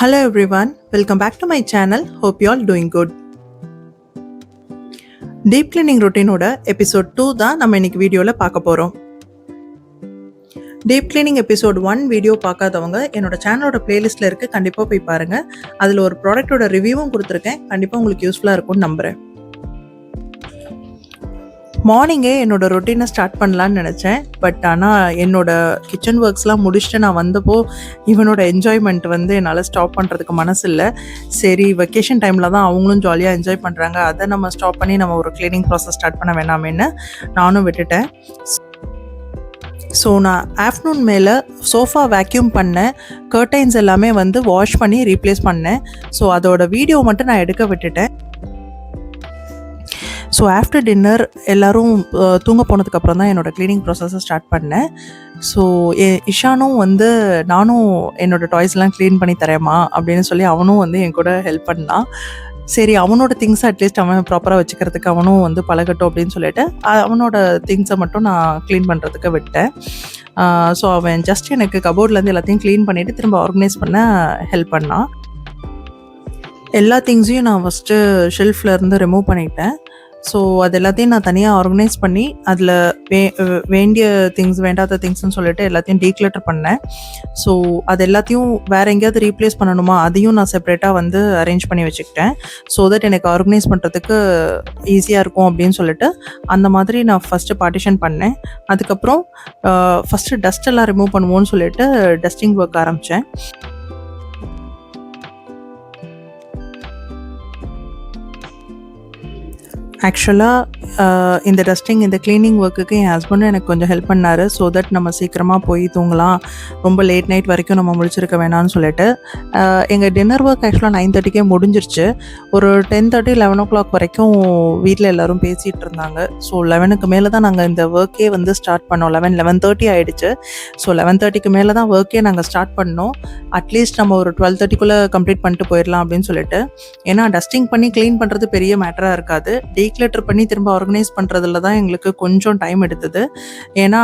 Hello everyone, welcome back to my channel. Hope you all doing good. Deep cleaning ரொட்டீனோட episode 2 தான் நம்ம இன்னைக்கு வீடியோவில் பார்க்க போகிறோம். டீப் கிளீனிங் எபிசோட் 1 வீடியோ பார்க்காதவங்க என்னோட சேனலோட பிளேலிஸ்ட்டில் இருக்குது, கண்டிப்பாக போய் பாருங்கள். அதில் ஒரு ப்ராடக்டோட ரிவ்யூவும் கொடுத்துருக்கேன், கண்டிப்பாக உங்களுக்கு யூஸ்ஃபுல்லாக இருக்கும்னு நம்புகிறேன். மார்னிங்கே என்னோடய ரொட்டீனை ஸ்டார்ட் பண்ணலான்னு நினச்சேன். பட் ஆனால் என்னோடய கிச்சன் ஒர்க்ஸ்லாம் முடிச்சுட்டு நான் வந்தப்போ இவனோட என்ஜாய்மெண்ட் என்னால் ஸ்டாப் பண்ணுறதுக்கு மனசு இல்லை. சரி, வெக்கேஷன் டைமில் தான் அவங்களும் ஜாலியாக என்ஜாய் பண்ணுறாங்க, அதை நம்ம ஸ்டாப் பண்ணி நம்ம ஒரு க்ளீனிங் ப்ராசஸ் ஸ்டார்ட் பண்ண வேணாமேன்னு நானும் விட்டுட்டேன். ஸோ நான் ஆஃப்டர்நூன் மேலே சோஃபா வேக்யூம் பண்ணேன், கர்டைன்ஸ் எல்லாமே வாஷ் பண்ணி ரீப்ளேஸ் பண்ணேன். ஸோ அதோட வீடியோ மட்டும் நான் எடுக்க விட்டுட்டேன். ஸோ ஆஃப்டர் டின்னர் எல்லோரும் தூங்க போனதுக்கப்புறம் தான் என்னோடய க்ளீனிங் ப்ராசஸை ஸ்டார்ட் பண்ணேன். ஸோ இஷானும் நானும் என்னோடய டாய்ஸ்லாம் க்ளீன் பண்ணி தரேம்மா அப்படின்னு சொல்லி அவனும் என் கூட ஹெல்ப் பண்ணான். சரி, அவனோட திங்ஸை அட்லீஸ்ட் அவன் ப்ராப்பராக வச்சுக்கிறதுக்கு அவனும் பழகட்டும் அப்படின்னு சொல்லிட்டு அவனோட திங்ஸை மட்டும் நான் க்ளீன் பண்ணுறதுக்கு விட்டேன். ஸோ அவன் ஜஸ்ட் எனக்கு கபோர்ட்லேருந்து எல்லாத்தையும் க்ளீன் பண்ணிவிட்டு திரும்ப ஆர்கனைஸ் பண்ண ஹெல்ப் பண்ணான். எல்லா திங்ஸையும் நான் ஃபஸ்ட்டு ஷெல்ஃப்லேருந்து ரிமூவ் பண்ணிட்டேன். ஸோ அது எல்லாத்தையும் நான் தனியாக ஆர்கனைஸ் பண்ணி அதில் வேண்டிய திங்ஸ் வேண்டாத திங்ஸ்ன்னு சொல்லிட்டு எல்லாத்தையும் டீக்ளட்டர் பண்ணேன். ஸோ அது எல்லாத்தையும் வேறு எங்கேயாவது ரீப்ளேஸ் பண்ணணுமா அதையும் நான் செப்பரேட்டாக அரேஞ்ச் பண்ணி வச்சுக்கிட்டேன். ஸோ தட் எனக்கு ஆர்கனைஸ் பண்ணுறதுக்கு ஈஸியாக இருக்கும் அப்படின்னு சொல்லிட்டு அந்த மாதிரி நான் ஃபஸ்ட்டு பார்ட்டிஷன் பண்ணேன். அதுக்கப்புறம் ஃபஸ்ட்டு டஸ்ட் எல்லாம் ரிமூவ் பண்ணுவோன்னு சொல்லிட்டு டஸ்டிங் ஒர்க் ஆரம்பித்தேன். ஆக்சுவலாக இந்த டஸ்டிங் இந்த க்ளீனிங் ஒர்க்குக்கு என் ஹஸ்பண்டும் எனக்கு கொஞ்சம் ஹெல்ப் பண்ணார். ஸோ தட் நம்ம சீக்கிரமாக போய் தூங்கலாம், ரொம்ப லேட் நைட் வரைக்கும் நம்ம முடிச்சிருக்க வேணாம்னு சொல்லிட்டு. எங்கள் டின்னர் ஒர்க் ஆக்சுவலாக 9:30 முடிஞ்சிருச்சு. ஒரு 10:30 11 o'clock வரைக்கும் வீட்டில் எல்லோரும் பேசிகிட்டு இருந்தாங்க. ஸோ 11க்கு மேலே தான் நாங்கள் இந்த ஒர்க்கே ஸ்டார்ட் பண்ணோம். 11:30 ஆகிடுச்சு. ஸோ 11:30க்கு மேலே தான் ஒர்க்கே நாங்கள் ஸ்டார்ட் பண்ணோம். அட்லீஸ்ட் நம்ம ஒரு 12:30க்குள்ளே கம்ப்ளீட் பண்ணிட்டு போயிடலாம் அப்படின்னு சொல்லிட்டு. ஏன்னா டஸ்டிங் பண்ணி க்ளீன் பண்ணுறது பெரிய மேட்டராக இருக்காது, டீக்ளட்டர் பண்ணி திரும்ப ஆர்கனைஸ் பண்ணுறதுல தான் எங்களுக்கு கொஞ்சம் டைம் எடுத்தது. ஏன்னா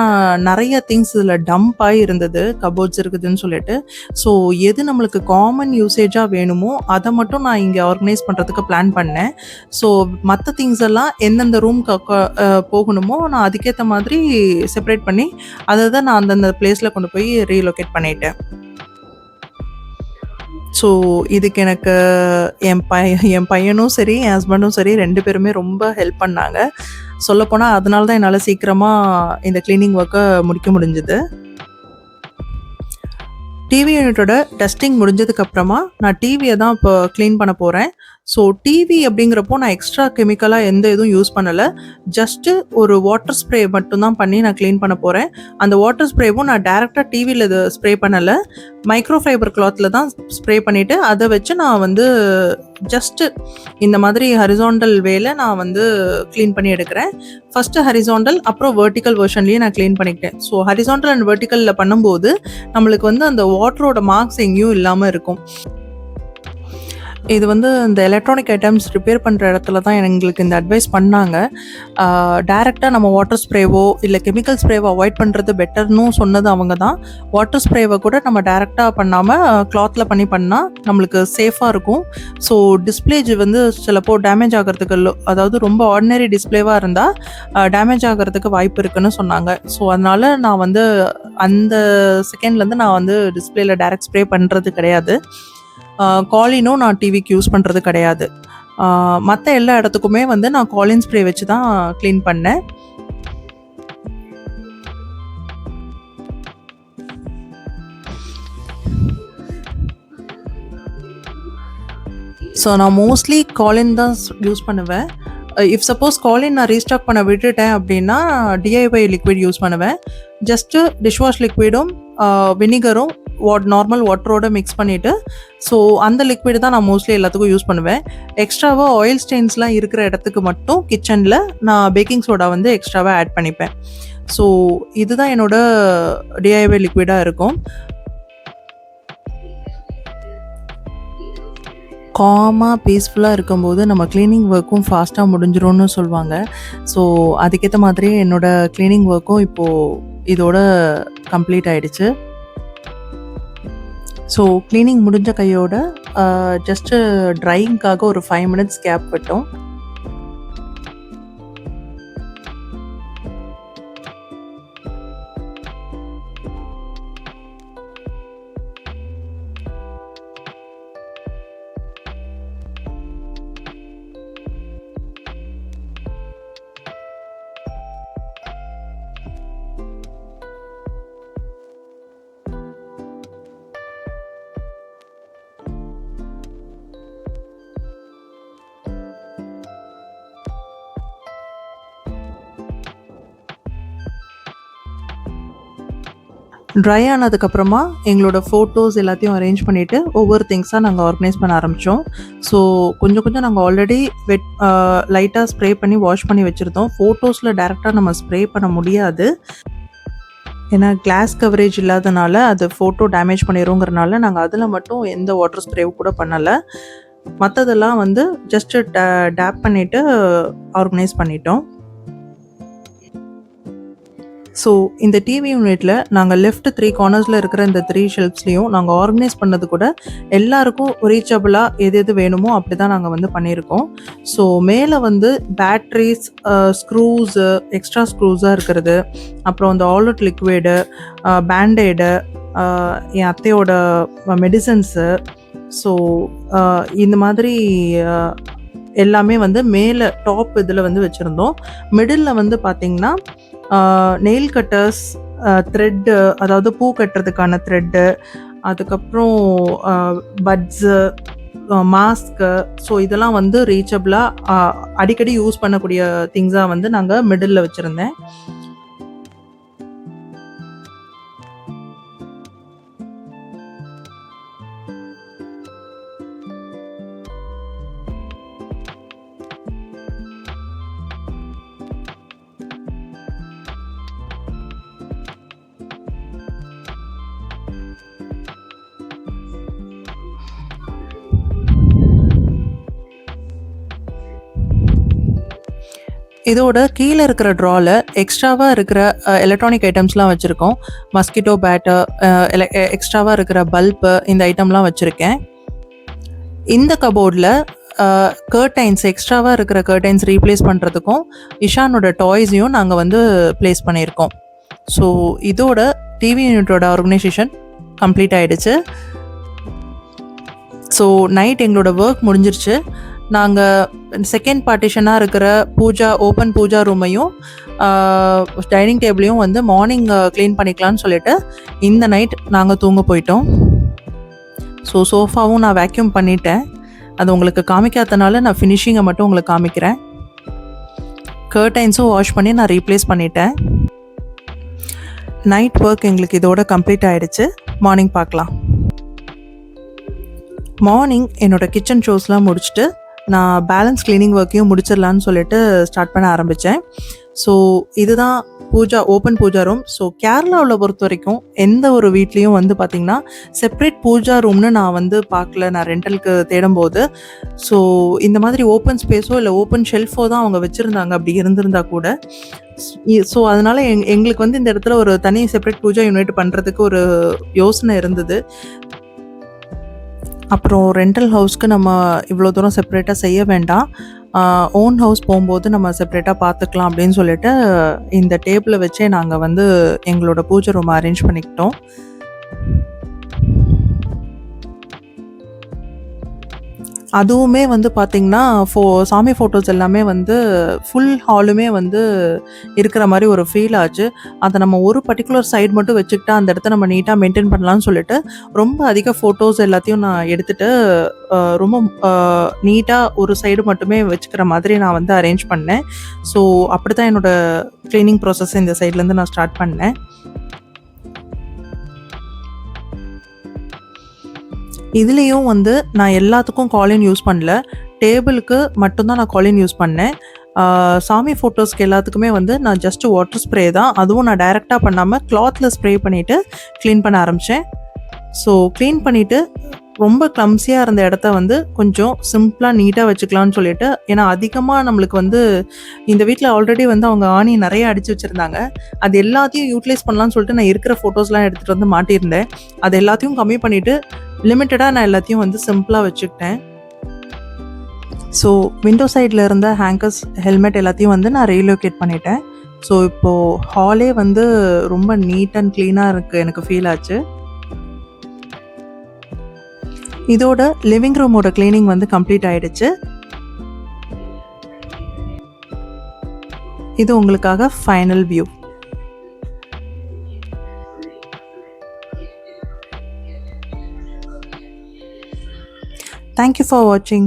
நிறைய திங்ஸ் இதில் டம்ப் ஆகி இருந்தது, கபோர்ட்ஸ் இருக்குதுன்னு சொல்லிட்டு. ஸோ எது நம்மளுக்கு காமன் யூசேஜாக வேணுமோ அதை மட்டும் நான் இங்கே ஆர்கனைஸ் பண்ணுறதுக்கு பிளான் பண்ணேன். ஸோ மற்ற திங்ஸ் எல்லாம் எந்தெந்த ரூம்க்கு போகணுமோ நான் அதுக்கேற்ற மாதிரி செப்பரேட் பண்ணி அதை தான் நான் அந்தந்த பிளேஸில் கொண்டு போய் ரீலொகேட் பண்ணிட்டேன். ஸோ இதுக்கு எனக்கு என் பையனும் சரி என் ஹஸ்பண்டும் சரி 2 பேருமே ரொம்ப ஹெல்ப் பண்ணாங்க. சொல்லப்போனால் அதனால தான் என்னால் சீக்கிரமாக இந்த க்ளீனிங் ஒர்க்கை முடிக்க முடிஞ்சுது. டிவி யூனிட்டோட டஸ்டிங் முடிஞ்சதுக்கப்புறமா நான் டிவியை தான் இப்போ க்ளீன் பண்ண போகிறேன். ஸோ டிவி அப்படிங்கிறப்போ நான் எக்ஸ்ட்ரா கெமிக்கலாக எந்த இதுவும் யூஸ் பண்ணலை, ஜஸ்ட்டு ஒரு வாட்டர் ஸ்ப்ரே மட்டும்தான் பண்ணி நான் க்ளீன் பண்ண போகிறேன். அந்த வாட்டர் ஸ்ப்ரேவும் நான் டேரெக்டாக டிவியில் இது ஸ்ப்ரே பண்ணலை, மைக்ரோஃபைபர் கிளாத்தில் தான் ஸ்ப்ரே பண்ணிவிட்டு அதை வச்சு நான் ஜஸ்ட்டு இந்த மாதிரி ஹரிசாண்டல் வேல நான் க்ளீன் பண்ணி எடுக்கிறேன். ஃபஸ்ட்டு ஹரிசாண்டல், அப்புறம் வெர்டிக்கல் வெர்ஷன்லேயே நான் க்ளீன் பண்ணிக்கிட்டேன். ஸோ ஹரிசாண்டல் அண்ட் வெர்டிக்கலில் பண்ணும்போது நம்மளுக்கு அந்த வாட்டரோட மார்க்ஸ் எங்கேயும் இல்லாமல் இருக்கும். இது இந்த எலக்ட்ரானிக் ஐட்டம்ஸ் ரிப்பேர் பண்ணுற இடத்துல தான் எங்களுக்கு இந்த அட்வைஸ் பண்ணாங்க. டைரெக்டாக நம்ம வாட்டர் ஸ்ப்ரேவோ இல்லை கெமிக்கல் ஸ்ப்ரேவோ அவாய்ட் பண்ணுறது பெட்டர்னு சொன்னது அவங்க தான். வாட்டர் ஸ்ப்ரேவை கூட நம்ம டைரெக்டாக பண்ணாமல் கிளாத்தில் பண்ணால் நம்மளுக்கு சேஃபாக இருக்கும். ஸோ டிஸ்பிளே சிலப்போ டேமேஜ் ஆகிறதுக்கு, அதாவது ரொம்ப ஆர்டினரி டிஸ்பிளேவாக இருந்தால் டேமேஜ் ஆகிறதுக்கு வாய்ப்பு இருக்குன்னு சொன்னாங்க. ஸோ அதனால் நான் அந்த செகண்ட்லேருந்து நான் டிஸ்பிளேயில் டைரக்ட் ஸ்ப்ரே பண்ணுறது கிடையாது. காலினும் நான் டிவிக்கு யூஸ் பண்ணுறது கிடையாது. மற்ற எல்லா இடத்துக்குமே நான் காலின் ஸ்ப்ரே வச்சு தான் க்ளீன் பண்ணேன். ஸோ நான் மோஸ்ட்லி காலின் தான் யூஸ் பண்ணுவேன். இஃப் சப்போஸ் காலின் நான் ரீஸ்டாக் பண்ண விட்டுட்டேன் அப்படின்னா டிஐஒய் லிக்விட் யூஸ் பண்ணுவேன். ஜஸ்ட்டு டிஷ்வாஷ் லிக்விடும் வினிகரும் நார்மல் வாட்டரோட மிக்ஸ் பண்ணிவிட்டு, ஸோ அந்த லிக்விட் தான் நான் மோஸ்ட்லி எல்லாத்துக்கும் யூஸ் பண்ணுவேன். எக்ஸ்ட்ராவாக ஆயில் ஸ்டெயின்ஸ்லாம் இருக்கிற இடத்துக்கு மட்டும் கிச்சனில் நான் பேக்கிங் சோடா எக்ஸ்ட்ராவாக ஆட் பண்ணிப்பேன். ஸோ இதுதான் என்னோடய டிஐஒய் லிக்விடாக இருக்கும். காமாக பீஸ்ஃபுல்லாக இருக்கும்போது நம்ம க்ளீனிங் ஒர்க்கும் ஃபாஸ்ட்டாக முடிஞ்சிரும்னு சொல்லுவாங்க. ஸோ அதுக்கேற்ற மாதிரி என்னோடய க்ளீனிங் ஒர்க்கும் இப்போது இதோட கம்ப்ளீட் ஆகிடுச்சு. ஸோ க்ளீனிங் முடிஞ்ச கையோட ஜஸ்ட்டு ட்ரையிங்க்காக ஒரு 5 மினிட்ஸ் கேப் விட்டோம். ட்ரை ஆனதுக்கப்புறமா எங்களோட ஃபோட்டோஸ் எல்லாத்தையும் அரேஞ்ச் பண்ணிவிட்டு ஒவ்வொரு திங்ஸாக நாங்கள் ஆர்கனைஸ் பண்ண ஆரம்பித்தோம். ஸோ கொஞ்சம் கொஞ்சம் நாங்கள் ஆல்ரெடி லைட்டாக ஸ்ப்ரே பண்ணி வாஷ் பண்ணி வச்சுருந்தோம். ஃபோட்டோஸில் டேரெக்டாக நம்ம ஸ்ப்ரே பண்ண முடியாது, ஏன்னா கிளாஸ் கவரேஜ் இல்லாதனால அது ஃபோட்டோ டேமேஜ் பண்ணிடுங்கிறனால நாங்கள் அதில் மட்டும் எந்த வாட்டர் ஸ்ப்ரே கூட பண்ணலை. மற்றதெல்லாம் வந்து ஜஸ்ட்டு டேப் பண்ணிவிட்டு ஆர்கனைஸ் பண்ணிட்டோம். ஸோ இந்த டிவி யூனிட்டில் நாங்கள் லெஃப்ட் 3 கார்னர்ஸில் இருக்கிற இந்த 3 ஷெல்ஃப்ஸ்லேயும் நாங்கள் ஆர்கனைஸ் பண்ணது கூட எல்லாருக்கும் ரீச்சபிளாக எது எது வேணுமோ அப்படி தான் நாங்கள் வந்து பண்ணியிருக்கோம். ஸோ மேலே வந்து பேட்ரிஸ், ஸ்க்ரூஸு, எக்ஸ்ட்ரா ஸ்க்ரூஸாக இருக்கிறது, அப்புறம் இந்த ஆல்அவுட் லிக்விடு, பேண்டேடு, என் அத்தையோட மெடிசன்ஸு, ஸோ இந்த மாதிரி எல்லாமே வந்து மேலே டாப் இதில் வந்து வச்சுருந்தோம். மிடில் வந்து பார்த்திங்கன்னா நெயில் கட்டர்ஸ், த்ரெட்டு, அதாவது பூ கட்டுறதுக்கான த்ரெட்டு, அதுக்கப்புறம் பட்ஸு, மாஸ்க்கு, ஸோ இதெல்லாம் வந்து ரீச்சபிளாக அடிக்கடி யூஸ் பண்ணக்கூடிய திங்ஸாக வந்து நாங்கள் மிடில் வச்சுருந்தேன். இதோட கீழே இருக்கிற ட்ராவில் எக்ஸ்ட்ராவாக இருக்கிற எலக்ட்ரானிக் ஐட்டம்ஸ்லாம் வச்சுருக்கோம். மஸ்கிட்டோ பேட்டு, எக்ஸ்ட்ராவாக இருக்கிற பல்பு, இந்த ஐட்டம்லாம் வச்சுருக்கேன். இந்த கபோர்டில் கர்டைன்ஸ், எக்ஸ்ட்ராவாக இருக்கிற கர்டைன்ஸ் ரீப்ளேஸ் பண்ணுறதுக்கும் இஷானோட டாய்ஸையும் நாங்கள் வந்து ப்ளேஸ் பண்ணியிருக்கோம். ஸோ இதோட டிவி யூனிட்டோட ஆர்கனைசேஷன் கம்ப்ளீட் ஆகிடுச்சு. ஸோ நைட் எங்களோட ஒர்க் முடிஞ்சிருச்சு. நாங்கள் செகண்ட் பார்ட்டிஷனாக இருக்கிற ஓப்பன் பூஜா ரூமையும் டைனிங் டேபிளையும் வந்து மார்னிங் க்ளீன் பண்ணிக்கலான்னு சொல்லிட்டு இந்த நைட் நாங்கள் தூங்க போயிட்டோம். ஸோ சோஃபாவும் நான் வேக்யூம் பண்ணிட்டேன். அது உங்களுக்கு காமிக்காதனால நான் ஃபினிஷிங்கை மட்டும் உங்களுக்கு காமிக்கிறேன். கர்டைன்ஸும் வாஷ் பண்ணி நான் ரீப்ளேஸ் பண்ணிட்டேன். நைட் ஒர்க் எங்களுக்கு இதோட கம்ப்ளீட் ஆகிடுச்சு. மார்னிங் பார்க்கலாம். மார்னிங் என்னோடய கிச்சன் ஷோஸ்லாம் முடிச்சுட்டு நான் பேலன்ஸ் க்ளீனிங் ஒர்க்கையும் முடிச்சிடலான்னு சொல்லிட்டு ஸ்டார்ட் பண்ண ஆரம்பித்தேன். ஸோ இதுதான் ஓப்பன் பூஜா ரூம். ஸோ கேரளாவில் பொறுத்த வரைக்கும் எந்த ஒரு வீட்லேயும் வந்து பார்த்திங்கன்னா செப்ரேட் பூஜா ரூம்னு நான் வந்து பார்க்கல, நான் ரெண்டலுக்கு தேடும்போது. ஸோ இந்த மாதிரி ஓப்பன் ஸ்பேஸோ இல்லை ஓப்பன் ஷெல்ஃபோ தான் அவங்க வச்சுருந்தாங்க. அப்படி இருந்திருந்தா கூட ஸோ அதனால் எங்களுக்கு வந்து இந்த இடத்துல ஒரு தனி செப்ரேட் பூஜா யூனிட் பண்ணுறதுக்கு ஒரு யோசனை இருந்தது. அப்புறம் ரெண்டல் ஹவுஸ்க்கு நம்ம இவ்வளோ தூரம் செப்ரேட்டாக செய்ய வேண்டாம், ஓன் ஹவுஸ் போகும்போது நம்ம செப்ரேட்டாக பார்த்துக்கலாம் அப்படின்னு சொல்லிட்டு இந்த டேபிளை வச்சே நாங்கள் வந்து எங்களோட பூஜை ரூம் அரேஞ்ச் பண்ணிக்கிட்டோம். அதுவுமே வந்து பார்த்திங்கன்னா சாமி ஃபோட்டோஸ் எல்லாமே வந்து ஃபுல் ஹாலுமே வந்து இருக்கிற மாதிரி ஒரு ஃபீல் ஆச்சு. அதை நம்ம ஒரு பர்டிகுலர் சைடு மட்டும் வச்சுக்கிட்டா அந்த இடத்த நம்ம நீட்டாக மெயின்டைன் பண்ணலான்னு சொல்லிட்டு ரொம்ப அதிக ஃபோட்டோஸ் எல்லாத்தையும் நான் எடுத்துகிட்டு ரொம்ப நீட்டாக ஒரு சைடு மட்டுமே வச்சுக்கிற மாதிரி நான் வந்து அரேஞ்ச் பண்ணேன். ஸோ அப்படி தான் என்னோடய க்ளீனிங் ப்ராசஸ் இந்த சைட்லேருந்து நான் ஸ்டார்ட் பண்ணேன். இதுலேயும் வந்து நான் எல்லாத்துக்கும் காலின் யூஸ் பண்ணல, டேபிளுக்கு மட்டும்தான் நான் காலின் யூஸ் பண்ணேன். சாமி ஃபோட்டோஸ்க்கு எல்லாத்துக்குமே வந்து நான் ஜஸ்ட்டு வாட்டர் ஸ்ப்ரே தான், அதுவும் நான் டைரெக்டாக பண்ணாமல் கிளாத்தில் ஸ்ப்ரே பண்ணிவிட்டு க்ளீன் பண்ண ஆரம்பித்தேன். ஸோ க்ளீன் பண்ணிவிட்டு ரொம்ப கிளம்ஸியாக இருந்த இடத்த வந்து கொஞ்சம் சிம்பிளாக நீட்டாக வச்சுக்கலாம்னு சொல்லிட்டு, ஏன்னா அதிகமாக நம்மளுக்கு வந்து இந்த வீட்டில் ஆல்ரெடி வந்து அவங்க ஆணி நிறைய அடித்து வச்சுருந்தாங்க. அது எல்லாத்தையும் யூட்டிலைஸ் பண்ணலாம்னு சொல்லிட்டு நான் இருக்கிற ஃபோட்டோஸ்லாம் எடுத்துகிட்டு வந்து மாட்டியிருந்தேன். அது எல்லாத்தையும் கம்மி பண்ணிவிட்டு லிமிட்டடாக நான் எல்லாத்தையும் வந்து சிம்பிளாக வச்சுக்கிட்டேன். ஸோ விண்டோ சைடில் இருந்த ஹேங்கர்ஸ், ஹெல்மெட் எல்லாத்தையும் வந்து நான் ரீலோகேட் பண்ணிட்டேன். ஸோ இப்போது ஹாலே வந்து ரொம்ப நீட் அண்ட் க்ளீனாக இருக்குது எனக்கு ஃபீல் ஆச்சு. இதோட லிவிங் ரூமோட கிளீனிங் வந்து கம்ப்ளீட் ஆயிடுச்சு. இது உங்களுக்காக final view. Thank you for watching.